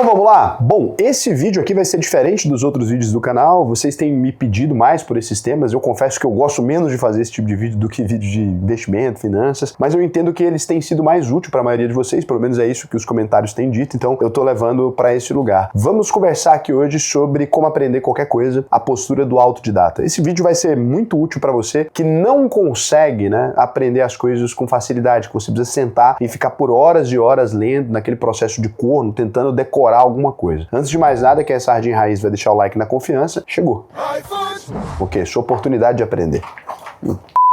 Então vamos lá? Bom, esse vídeo aqui vai ser diferente dos outros vídeos do canal. Vocês têm me pedido mais por esses temas. Eu confesso que eu gosto menos de fazer esse tipo de vídeo do que vídeo de investimento, finanças, mas eu entendo que eles têm sido mais úteis para a maioria de vocês, pelo menos é isso que os comentários têm dito, então eu tô levando para esse lugar. Vamos conversar aqui hoje sobre como aprender qualquer coisa, a postura do autodidata. Esse vídeo vai ser muito útil para você que não consegue, aprender as coisas com facilidade, que você precisa sentar e ficar por horas e horas lendo naquele processo de corno, tentando decorar alguma coisa. Antes de mais nada, quem é Sardinha Raiz vai deixar o like na confiança. Chegou. Porque sua oportunidade de aprender.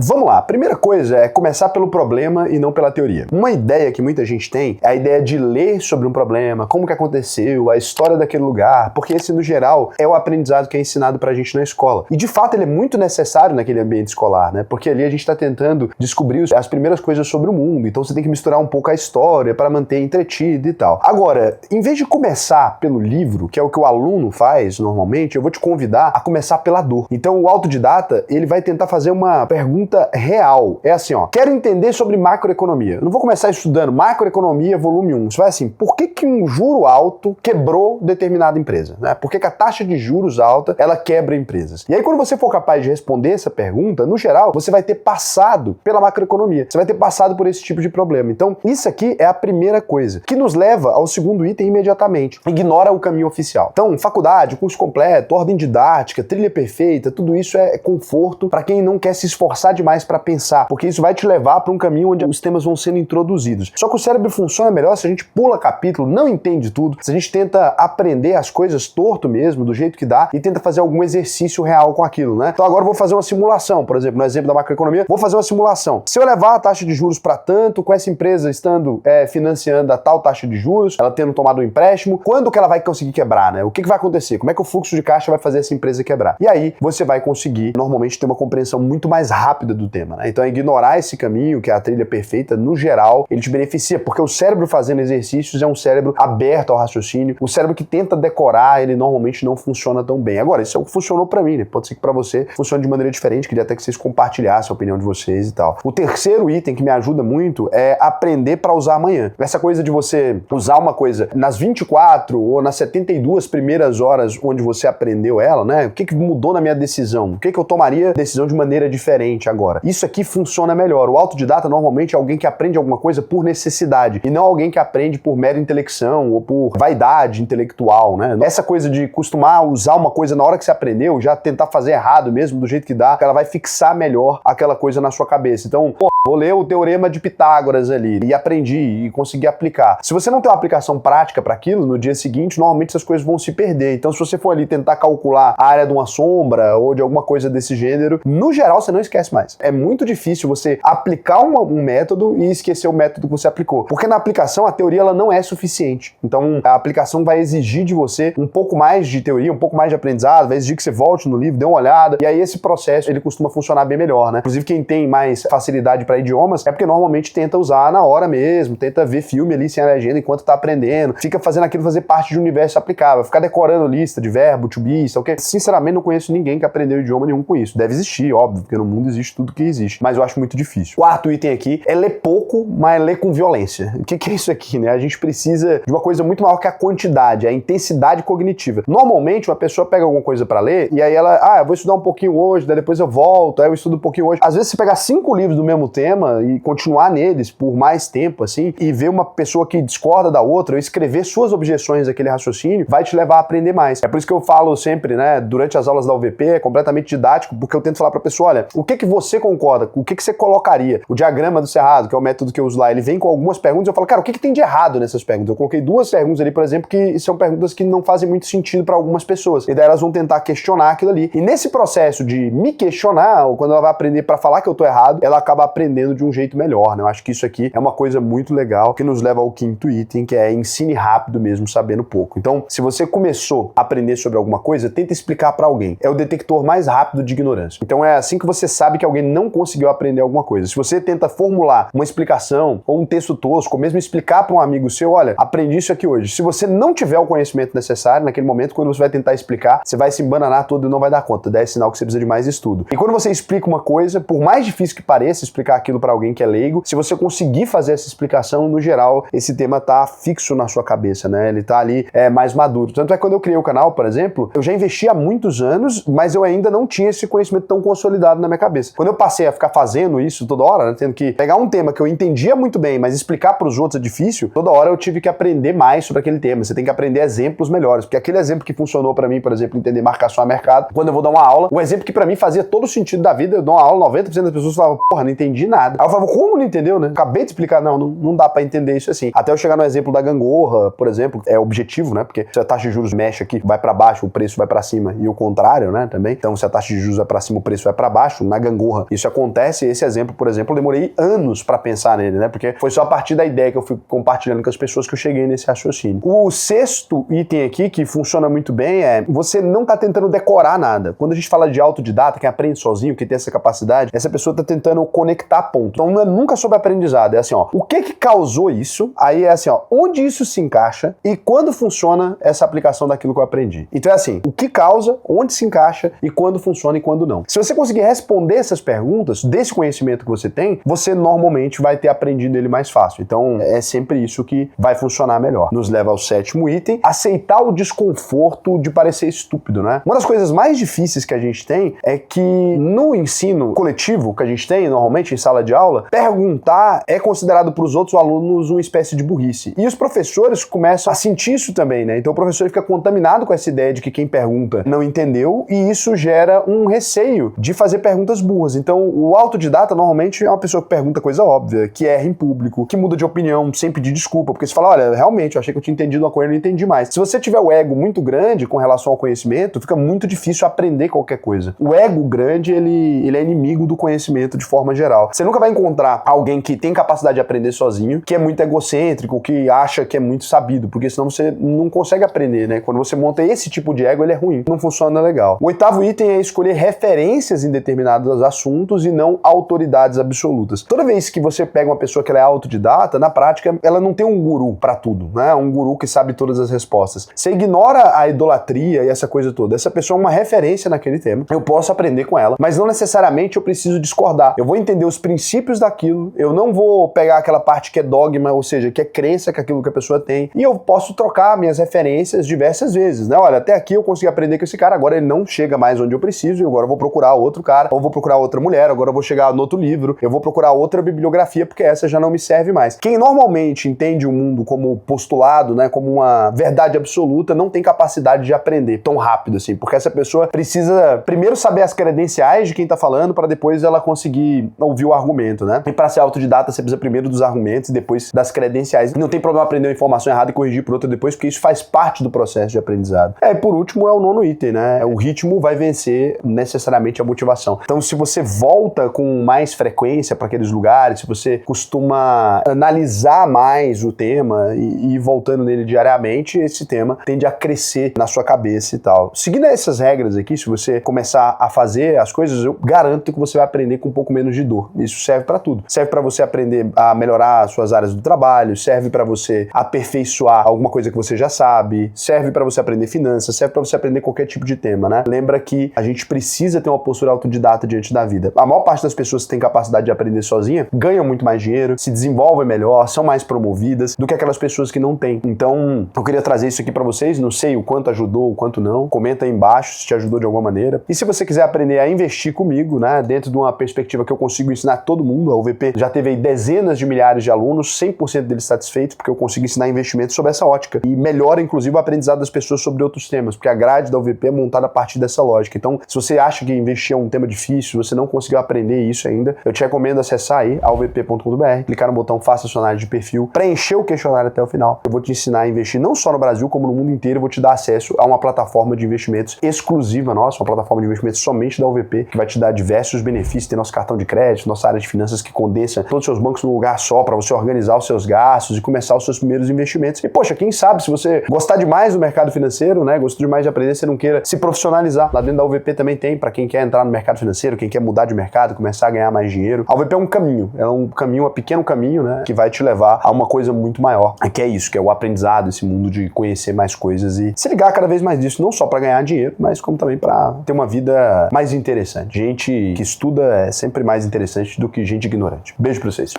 Vamos lá, a primeira coisa é começar pelo problema e não pela teoria. Uma ideia que muita gente tem é a ideia de ler sobre um problema, como que aconteceu, a história daquele lugar, porque esse, no geral, é o aprendizado que é ensinado pra gente na escola. E, de fato, ele é muito necessário naquele ambiente escolar, Porque ali a gente tá tentando descobrir as primeiras coisas sobre o mundo, então você tem que misturar um pouco a história para manter entretido e tal. Agora, em vez de começar pelo livro, que é o que o aluno faz normalmente, eu vou te convidar a começar pela dor. Então, o autodidata, ele vai tentar fazer uma pergunta real. É assim, quero entender sobre macroeconomia. Eu não vou começar estudando macroeconomia volume 1. Você vai assim, por que um juro alto quebrou determinada empresa? Por que a taxa de juros alta, ela quebra empresas? E aí, quando você for capaz de responder essa pergunta, no geral, você vai ter passado pela macroeconomia. Você vai ter passado por esse tipo de problema. Então, isso aqui é a primeira coisa, que nos leva ao segundo item imediatamente. Ignora o caminho oficial. Então, faculdade, curso completo, ordem didática, trilha perfeita, tudo isso é conforto para quem não quer se esforçar demais para pensar, porque isso vai te levar para um caminho onde os temas vão sendo introduzidos. Só que o cérebro funciona melhor se a gente pula capítulo, não entende tudo, se a gente tenta aprender as coisas torto mesmo, do jeito que dá, e tenta fazer algum exercício real com aquilo, Então agora eu vou fazer uma simulação, por exemplo, no exemplo da macroeconomia, vou fazer uma simulação. Se eu levar a taxa de juros para tanto, com essa empresa estando financiando a tal taxa de juros, ela tendo tomado um empréstimo, quando que ela vai conseguir quebrar, O que vai acontecer? Como é que o fluxo de caixa vai fazer essa empresa quebrar? E aí você vai conseguir, normalmente, ter uma compreensão muito mais rápida do tema, Então ignorar esse caminho, que é a trilha perfeita, no geral, ele te beneficia, porque o cérebro fazendo exercícios é um cérebro aberto ao raciocínio, o cérebro que tenta decorar, ele normalmente não funciona tão bem. Agora, isso é o que funcionou pra mim, Pode ser que pra você funcione de maneira diferente, queria até que vocês compartilhassem a opinião de vocês e tal. O terceiro item que me ajuda muito é aprender pra usar amanhã. Essa coisa de você usar uma coisa nas 24 ou nas 72 primeiras horas onde você aprendeu ela, O que mudou na minha decisão? O que eu tomaria decisão de maneira diferente agora? Isso aqui funciona melhor. O autodidata normalmente é alguém que aprende alguma coisa por necessidade e não alguém que aprende por mera intelecção ou por vaidade intelectual, Essa coisa de costumar usar uma coisa na hora que você aprendeu, já tentar fazer errado mesmo, do jeito que dá, ela vai fixar melhor aquela coisa na sua cabeça. Então, vou ler o teorema de Pitágoras ali e aprendi e consegui aplicar. Se você não tem uma aplicação prática para aquilo, no dia seguinte, normalmente essas coisas vão se perder. Então, se você for ali tentar calcular a área de uma sombra ou de alguma coisa desse gênero, no geral, você não esquece mais. É muito difícil você aplicar um método e esquecer o método que você aplicou. Porque na aplicação, a teoria ela não é suficiente. Então, a aplicação vai exigir de você um pouco mais de teoria, um pouco mais de aprendizado, vai exigir que você volte no livro, dê uma olhada, e aí esse processo, ele costuma funcionar bem melhor, Inclusive, quem tem mais facilidade para idiomas é porque normalmente tenta usar na hora mesmo, tenta ver filme ali sem a legenda enquanto tá aprendendo, fica fazendo aquilo fazer parte de um universo aplicável, ficar decorando lista de verbo, to be, ok? Sinceramente, não conheço ninguém que aprendeu idioma nenhum com isso. Deve existir, óbvio, porque no mundo existe tudo que existe, mas eu acho muito difícil. Quarto item aqui é ler pouco, mas ler com violência. O que é isso aqui, A gente precisa de uma coisa muito maior que a quantidade, a intensidade cognitiva. Normalmente, uma pessoa pega alguma coisa pra ler e aí ela, eu vou estudar um pouquinho hoje, daí depois eu volto, aí eu estudo um pouquinho hoje. Às vezes, você pegar 5 livros do mesmo tema e continuar neles por mais tempo, assim, e ver uma pessoa que discorda da outra, ou escrever suas objeções àquele raciocínio, vai te levar a aprender mais. É por isso que eu falo sempre, durante as aulas da UVP, é completamente didático, porque eu tento falar pra pessoa, olha, o que você concorda? O que você colocaria? O diagrama do cerrado, que é o método que eu uso lá, ele vem com algumas perguntas, eu falo, cara, o que tem de errado nessas perguntas? Eu coloquei 2 perguntas ali, por exemplo, que são perguntas que não fazem muito sentido pra algumas pessoas. E daí elas vão tentar questionar aquilo ali. E nesse processo de me questionar, ou quando ela vai aprender pra falar que eu tô errado, ela acaba aprendendo de um jeito melhor, Eu acho que isso aqui é uma coisa muito legal, que nos leva ao quinto item, que é ensine rápido mesmo, sabendo pouco. Então, se você começou a aprender sobre alguma coisa, tenta explicar pra alguém. É o detector mais rápido de ignorância. Então é assim que você sabe que alguém não conseguiu aprender alguma coisa. Se você tenta formular uma explicação ou um texto tosco, ou mesmo explicar para um amigo seu, olha, aprendi isso aqui hoje. Se você não tiver o conhecimento necessário, naquele momento, quando você vai tentar explicar, você vai se embananar todo e não vai dar conta. Daí é sinal que você precisa de mais estudo. E quando você explica uma coisa, por mais difícil que pareça explicar aquilo para alguém que é leigo. Se você conseguir fazer essa explicação, no geral, esse tema tá fixo na sua cabeça, né? Ele tá ali mais maduro. Tanto é que quando eu criei o canal, por exemplo, eu já investi há muitos anos, mas eu ainda não tinha esse conhecimento tão consolidado na minha cabeça. Quando eu passei a ficar fazendo isso toda hora, né, tendo que pegar um tema que eu entendia muito bem, mas explicar para os outros é difícil, toda hora eu tive que aprender mais sobre aquele tema. Você tem que aprender exemplos melhores, porque aquele exemplo que funcionou para mim, por exemplo, entender marcação a mercado, quando eu vou dar uma aula, o exemplo que para mim fazia todo o sentido da vida, eu dou uma aula, 90% das pessoas falavam, porra, não entendi nada. Aí eu falava, como não entendeu, né? Acabei de explicar, não dá para entender isso assim. Até eu chegar no exemplo da gangorra, por exemplo, é objetivo, né? Porque se a taxa de juros mexe aqui, vai para baixo, o preço vai para cima, e o contrário, né, também. Então, se a taxa de juros vai para cima, o preço vai para baixo, na gangorra isso acontece. Esse exemplo, por exemplo, eu demorei anos para pensar nele, né? Porque foi só a partir da ideia que eu fui compartilhando com as pessoas que eu cheguei nesse raciocínio. O sexto item aqui, que funciona muito bem, é você não tá tentando decorar nada. Quando a gente fala de autodidata, quem aprende sozinho, que tem essa capacidade, essa pessoa tá tentando conectar pontos. Então, não é nunca sobre aprendizado, é assim, ó, o que causou isso? Aí é assim, ó, onde isso se encaixa e quando funciona essa aplicação daquilo que eu aprendi. Então é assim, o que causa, onde se encaixa e quando funciona e quando não. Se você conseguir responder essas perguntas, desse conhecimento que você tem, você normalmente vai ter aprendido ele mais fácil. Então é sempre isso que vai funcionar melhor. Nos leva ao sétimo item, aceitar o desconforto de parecer estúpido, né? Uma das coisas mais difíceis que a gente tem é que no ensino coletivo que a gente tem, normalmente em sala de aula, perguntar é considerado para os outros alunos uma espécie de burrice. E os professores começam a sentir isso também, né? Então o professor fica contaminado com essa ideia de que quem pergunta não entendeu e isso gera um receio de fazer perguntas burras. Então o autodidata normalmente é uma pessoa que pergunta coisa óbvia, que erra em público, que muda de opinião sem pedir desculpa, porque você fala, olha, realmente eu achei que eu tinha entendido uma coisa e não entendi mais. Se você tiver o ego muito grande com relação ao conhecimento, fica muito difícil aprender qualquer coisa. O ego grande, ele é inimigo do conhecimento de forma geral. Você nunca vai encontrar alguém que tem capacidade de aprender sozinho, que é muito egocêntrico, que acha que é muito sabido, porque senão você não consegue aprender, né? Quando você monta esse tipo de ego, ele é ruim, não funciona legal. O oitavo item é escolher referências em determinados assuntos e não autoridades absolutas. Toda vez que você pega uma pessoa que ela é autodidata, na prática, ela não tem um guru pra tudo, né? Um guru que sabe todas as respostas. Você ignora a idolatria e essa coisa toda. Essa pessoa é uma referência naquele tema. Eu posso aprender com ela, mas não necessariamente eu preciso discordar. Eu vou entender os princípios daquilo, eu não vou pegar aquela parte que é dogma, ou seja, que é crença que aquilo que a pessoa tem, e eu posso trocar minhas referências diversas vezes, né? Olha, até aqui eu consegui aprender com esse cara, agora ele não chega mais onde eu preciso, e agora eu vou procurar outro cara, ou vou procurar outra mulher, agora eu vou chegar no outro livro, eu vou procurar outra bibliografia, porque essa já não me serve mais. Quem normalmente entende o mundo como postulado, né, como uma verdade absoluta, não tem capacidade de aprender tão rápido assim, porque essa pessoa precisa primeiro saber as credenciais de quem tá falando, para depois ela conseguir ouvir o argumento, né? E para ser autodidata, você precisa primeiro dos argumentos e depois das credenciais. E não tem problema aprender uma informação errada e corrigir por outra depois, porque isso faz parte do processo de aprendizado. E por último é o nono item, né? O ritmo vai vencer necessariamente a motivação. Então, se você volta com mais frequência para aqueles lugares, se você costuma analisar mais o tema e ir voltando nele diariamente, esse tema tende a crescer na sua cabeça e tal. Seguindo essas regras aqui, se você começar a fazer as coisas, eu garanto que você vai aprender com um pouco menos de dor. Isso serve para tudo. Serve para você aprender a melhorar as suas áreas do trabalho, serve para você aperfeiçoar alguma coisa que você já sabe, serve para você aprender finanças, serve para você aprender qualquer tipo de tema, né? Lembra que a gente precisa ter uma postura autodidata diante da vida. A maior parte das pessoas que têm capacidade de aprender sozinha ganham muito mais dinheiro, se desenvolvem melhor, são mais promovidas do que aquelas pessoas que não têm. Então, eu queria trazer isso aqui para vocês, não sei o quanto ajudou, o quanto não. Comenta aí embaixo se te ajudou de alguma maneira. E se você quiser aprender a investir comigo, né, dentro de uma perspectiva que eu consigo ensinar todo mundo, a UVP já teve aí dezenas de milhares de alunos, 100% deles satisfeitos, porque eu consigo ensinar investimentos sob essa ótica. E melhora, inclusive, o aprendizado das pessoas sobre outros temas, porque a grade da UVP é montada a partir dessa lógica. Então, se você acha que investir é um tema difícil, você não conseguiu aprender isso ainda, eu te recomendo acessar aí alvp.com.br, clicar no botão Faça sua análise de perfil, preencher o questionário até o final. Eu vou te ensinar a investir não só no Brasil, como no mundo inteiro. Eu vou te dar acesso a uma plataforma de investimentos exclusiva nossa, uma plataforma de investimentos somente da UVP, que vai te dar diversos benefícios. Tem nosso cartão de crédito, nossa área de finanças que condensa todos os seus bancos num lugar só, para você organizar os seus gastos e começar os seus primeiros investimentos. E, poxa, quem sabe, se você gostar demais do mercado financeiro, né, gostou demais de aprender, você não queira se profissionalizar. Lá dentro da UVP também tem, para quem quer entrar no mercado financeiro, quem quer mudar de mercado, começar a ganhar mais dinheiro. A UVP é um caminho, um pequeno caminho, né, que vai te levar a uma coisa muito maior, que é isso, que é o aprendizado, esse mundo de conhecer mais coisas e se ligar cada vez mais disso, não só para ganhar dinheiro, mas como também para ter uma vida mais interessante. Gente que estuda é sempre mais interessante interessante do que gente ignorante. Beijo pra vocês.